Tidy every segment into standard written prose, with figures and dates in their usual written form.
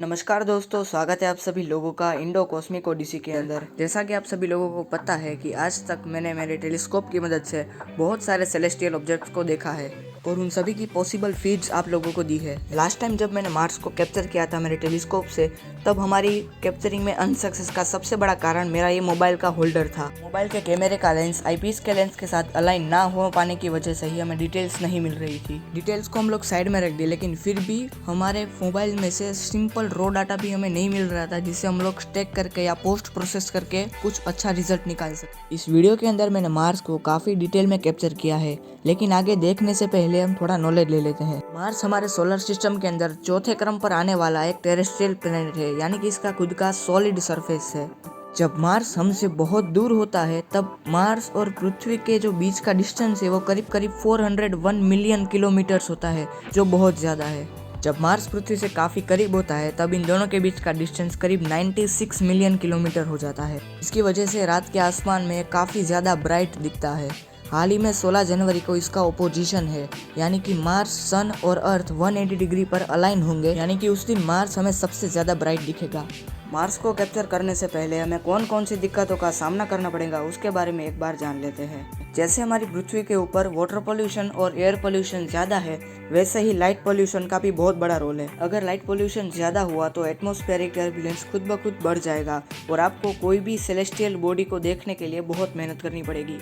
नमस्कार दोस्तों, स्वागत है आप सभी लोगों का इंडो कॉस्मिक ओडिसी के अंदर। जैसा कि आप सभी लोगों को पता है कि आज तक मैंने मेरे टेलीस्कोप की मदद से बहुत सारे सेलेस्टियल ऑब्जेक्ट्स को देखा है और उन सभी की पॉसिबल फीड्स आप लोगों को दी है। लास्ट टाइम जब मैंने मार्स को कैप्चर किया था मेरे टेलीस्कोप से, तब हमारी कैप्चरिंग में अनसक्सेस का सबसे बड़ा कारण मेरा ये मोबाइल का होल्डर था। मोबाइल के कैमरे का लेंस आईपीस के लेंस के साथ अलाइन ना हो पाने की वजह से ही हमें डिटेल्स नहीं मिल रही थी। डिटेल्स को हम लोग साइड में रख दिए, लेकिन फिर भी हमारे मोबाइल में से सिंपल रॉ डाटा भी हमें नहीं मिल रहा था जिससे हम लोग स्टेक करके या पोस्ट प्रोसेस करके कुछ अच्छा रिजल्ट निकाल सके। इस वीडियो के अंदर मैंने मार्स को काफी डिटेल में कैप्चर किया है, लेकिन आगे देखने से पहले हम थोड़ा नॉलेज ले लेते हैं। मार्स हमारे सोलर सिस्टम के अंदर चौथे क्रम पर आने वाला एक टेरेस्ट्रियल प्लेनेट है, यानी कि इसका खुद का सॉलिड सरफेस है। जब मार्स हमसे बहुत दूर होता है तब मार्स और पृथ्वी के जो बीच का डिस्टेंस है वो करीब करीब 401 मिलियन किलोमीटर्स होता है, जो बहुत ज्यादा है। जब मार्स पृथ्वी से काफी करीब होता है तब इन दोनों के बीच का डिस्टेंस करीब 96 मिलियन किलोमीटर हो जाता है। इसकी वजह से रात के आसमान में काफी ज्यादा ब्राइट दिखता है। हाल ही में 16 जनवरी को इसका ओपोजिशन है, यानी कि मार्स, सन और अर्थ 180 डिग्री पर अलाइन होंगे, यानी कि उस दिन मार्स हमें सबसे ज्यादा ब्राइट दिखेगा। मार्स को कैप्चर करने से पहले हमें कौन कौन सी दिक्कतों का सामना करना पड़ेगा उसके बारे में एक बार जान लेते हैं। जैसे हमारी पृथ्वी के ऊपर वाटर पोल्यूशन और एयर पोल्यूशन ज्यादा है, वैसे ही लाइट पोल्यूशन का भी बहुत बड़ा रोल है। अगर लाइट पोल्यूशन ज्यादा हुआ तो एटमॉस्फेरिक टर्बुलेंस खुद ब खुद बढ़ जाएगा और आपको कोई भी सेलेस्टियल बॉडी को देखने के लिए बहुत मेहनत करनी पड़ेगी।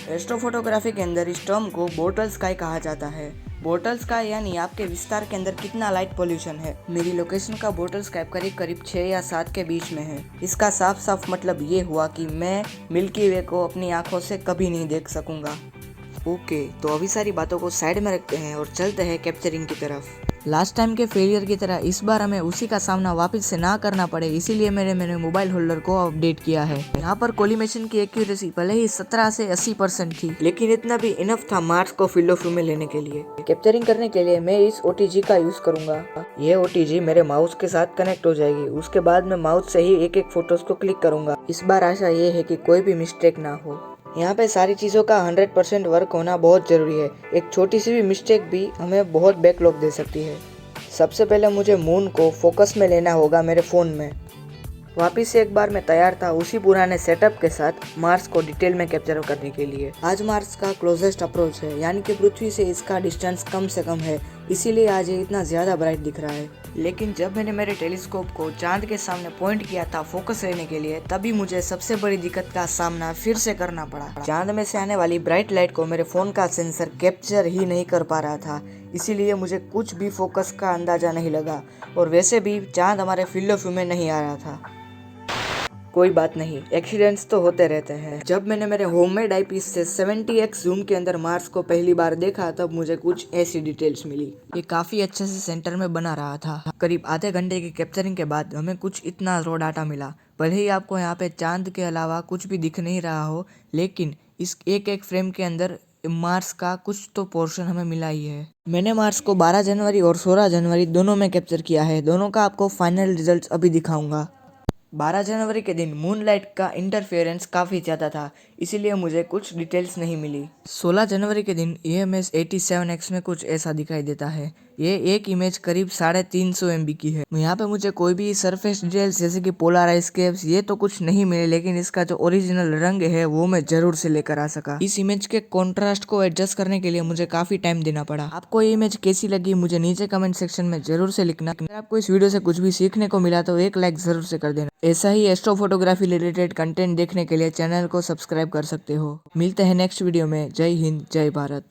एस्ट्रोफोटोग्राफी के अंदर इस टर्म को बोटल स्काई कहा जाता है। बोटल स्काई यानी आपके विस्तार के अंदर कितना लाइट पोल्यूशन है। मेरी लोकेशन का बोटल स्काई करीब करीब 6 या 7 के बीच में है। इसका साफ साफ मतलब ये हुआ कि मैं मिल्की वे को अपनी आंखों से कभी नहीं देख सकूंगा। ओके, तो अभी सारी बातों को साइड में रखते हैं और चलते हैं कैप्चरिंग की तरफ। लास्ट टाइम के फेलियर की तरह इस बार हमें उसी का सामना वापस से ना करना पड़े, इसीलिए मैंने मोबाइल होल्डर को अपडेट किया है। यहाँ पर कोलिमेशन की एक्यूरेसी भले ही 17 से 80% थी, लेकिन इतना भी इनफ था मार्स को फील्ड ऑफ व्यू में लेने के लिए। कैप्चरिंग करने के लिए मैं इस OTG का यूज करूंगा। ये OTG मेरे माउस के साथ कनेक्ट हो जाएगी। उसके बाद मैं माउस से ही एक एक फोटोज को क्लिक करूंगा। इस बार आशा ये है कि कोई भी मिस्टेक ना हो। यहाँ पे सारी चीज़ों का 100% वर्क होना बहुत ज़रूरी है। एक छोटी सी भी मिस्टेक भी हमें बहुत बैकलॉग दे सकती है। सबसे पहले मुझे मून को फोकस में लेना होगा मेरे फ़ोन में। वापिस से एक बार मैं तैयार था उसी पुराने सेटअप के साथ मार्स को डिटेल में कैप्चर करने के लिए। आज मार्स का क्लोजेस्ट अप्रोच है, यानी कि पृथ्वी से इसका डिस्टेंस कम से कम है, इसीलिए आज ये इतना ज़्यादा ब्राइट दिख रहा है। लेकिन जब मैंने मेरे टेलीस्कोप को चांद के सामने पॉइंट किया था फोकस लेने के लिए, तभी मुझे सबसे बड़ी दिक्कत का सामना फिर से करना पड़ा। चांद में से आने वाली ब्राइट लाइट को मेरे फ़ोन का सेंसर कैप्चर ही नहीं कर पा रहा था, इसीलिए मुझे कुछ भी फोकस का अंदाजा नहीं लगा और वैसे भी चांद हमारे फील्ड ऑफ व्यू में नहीं आ रहा था। कोई बात नहीं, एक्सीडेंट्स तो होते रहते हैं। जब मैंने मेरे होममेड आईपीस से 70x जूम के अंदर मार्स को पहली बार देखा तब मुझे कुछ ऐसी डिटेल्स मिली। ये काफी अच्छे से सेंटर में बना रहा था। करीब आधे घंटे की कैप्चरिंग के बाद हमें कुछ इतना रॉ डाटा मिला। भले ही आपको यहाँ पे चांद के अलावा कुछ भी दिख नहीं रहा हो, लेकिन इस एक एक फ्रेम के अंदर मार्स का कुछ तो पोर्शन हमें मिला ही है। मैंने मार्स को 12 जनवरी और 16 जनवरी दोनों में कैप्चर किया है। दोनों का आपको फाइनल रिजल्ट अभी दिखाऊंगा। 12 जनवरी के दिन मूनलाइट का इंटरफेरेंस काफ़ी ज़्यादा था, इसीलिए मुझे कुछ डिटेल्स नहीं मिली। 16 जनवरी के दिन EMS 87X में कुछ ऐसा दिखाई देता है। ये एक इमेज करीब 350 MB की है। यहाँ पे मुझे कोई भी सरफेस डिटेल्स जैसे कि पोलराइज केव्स ये तो कुछ नहीं मिले, लेकिन इसका जो ओरिजिनल रंग है वो मैं जरूर से लेकर आ सका। इस इमेज के कॉन्ट्रास्ट को एडजस्ट करने के लिए मुझे काफी टाइम देना पड़ा। आपको ये इमेज कैसी लगी मुझे नीचे कमेंट सेक्शन में जरूर से लिखना। अगर आपको इस वीडियो से कुछ भी सीखने को मिला तो एक लाइक जरूर से कर देना। ऐसा ही एस्ट्रो फोटोग्राफी रिलेटेड कंटेंट देखने के लिए चैनल को सब्सक्राइब कर सकते हो। मिलते हैं नेक्स्ट वीडियो में। जय हिंद, जय भारत।